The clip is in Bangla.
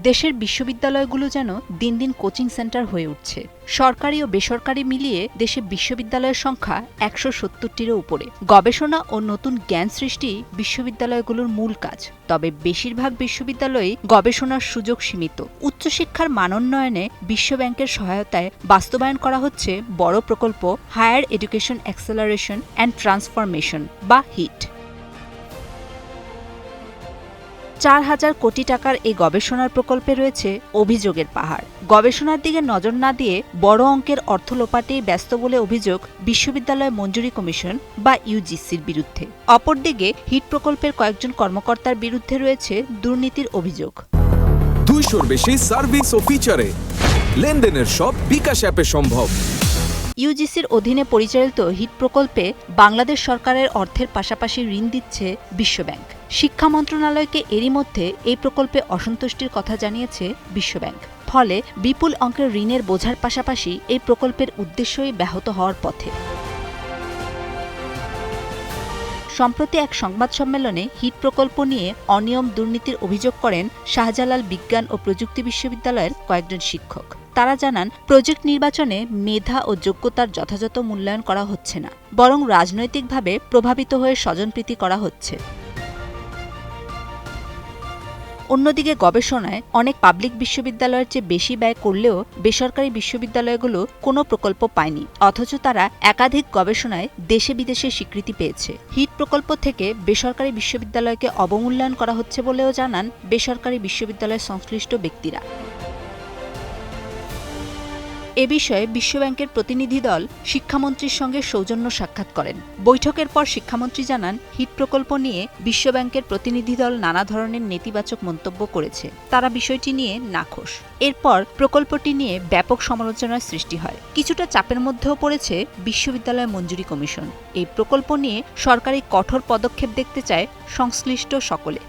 দেশের বিশ্ববিদ্যালয়গুলো যেন দিন দিন কোচিং সেন্টার হয়ে উঠছে। সরকারি ও বেসরকারি মিলিয়ে দেশে বিশ্ববিদ্যালয়ের সংখ্যা ১৭০টিরও উপরে। গবেষণা ও নতুন জ্ঞান সৃষ্টি বিশ্ববিদ্যালয়গুলোর মূল কাজ। তবে বেশিরভাগ বিশ্ববিদ্যালয়েই গবেষণার সুযোগ সীমিত। উচ্চশিক্ষার মানোন্নয়নে বিশ্বব্যাংকের সহায়তায় বাস্তবায়ন করা হচ্ছে বড় প্রকল্প higher education acceleration and transformation বা হিট। ৪,০০০ কোটি টাকার এই গবেষণার প্রকল্পে রয়েছে অভিযোগের পাহাড়। গবেষণার দিকে নজর না দিয়ে বড় অঙ্কের অর্থ লোপাটেই ব্যস্ত বলে অভিযোগ বিশ্ববিদ্যালয় মঞ্জুরি কমিশন বা ইউজিসির বিরুদ্ধে। অপরদিকে হিট প্রকল্পের কয়েকজন কর্মকর্তার বিরুদ্ধে রয়েছে দুর্নীতির অভিযোগ। ২০০-র বেশি সার্ভিস ও ফিচারে লেনদেনের সব বিকাশ অ্যাপে সম্ভব। ইউজিসির অধীনে পরিচালিত হিট প্রকল্পে বাংলাদেশ সরকারের অর্থের পাশাপাশি ঋণ দিচ্ছে বিশ্বব্যাংক। শিক্ষা মন্ত্রণালয়কে এরই মধ্যে এই প্রকল্পে অসন্তুষ্টির কথা জানিয়েছে বিশ্বব্যাংক। ফলে বিপুল অঙ্কের ঋণের বোঝার পাশাপাশি এই প্রকল্পের উদ্দেশ্যই ব্যাহত হওয়ার পথে। সম্প্রতি এক সংবাদ সম্মেলনে হিট প্রকল্প নিয়ে অনিয়ম দুর্নীতির অভিযোগ করেন শাহজালাল বিজ্ঞান ও প্রযুক্তি বিশ্ববিদ্যালয়ের কয়েকজন শিক্ষক। তারা জানান, প্রজেক্ট নির্বাচনে মেধা ও যোগ্যতার যথাযথ মূল্যায়ন করা হচ্ছে না, বরং রাজনৈতিকভাবে প্রভাবিত হয়ে স্বজনপ্রীতি করা হচ্ছে। অন্যদিকে গবেষণায় অনেক পাবলিক বিশ্ববিদ্যালয়ের চেয়ে বেশি ব্যয় করলেও বেসরকারি বিশ্ববিদ্যালয়গুলো কোনো প্রকল্প পায়নি, অথচ তারা একাধিক গবেষণায় দেশে বিদেশে স্বীকৃতি পেয়েছে। হিট প্রকল্প থেকে বেসরকারি বিশ্ববিদ্যালয়কে অবমূল্যায়ন করা হচ্ছে বলেও জানান বেসরকারি বিশ্ববিদ্যালয় সংশ্লিষ্ট ব্যক্তিরা। এ বিষয়ে বিশ্বব্যাংকের প্রতিনিধি দল শিক্ষামন্ত্রীর সঙ্গে সৌজন্য সাক্ষাৎ করেন। বৈঠকের পর শিক্ষামন্ত্রী জানান, হিট প্রকল্প নিয়ে বিশ্বব্যাংকের প্রতিনিধি দল নানা ধরনের নেতিবাচক মন্তব্য করেছে। তারা বিষয়টি নিয়ে নাখোশ। এরপর প্রকল্পটি নিয়ে ব্যাপক সমালোচনার সৃষ্টি হয়। কিছুটা চাপের মধ্যেও পড়েছে বিশ্ববিদ্যালয় মঞ্জুরি কমিশন। এই প্রকল্প নিয়ে সরকারি কঠোর পদক্ষেপ দেখতে চায় সংশ্লিষ্ট সকলে।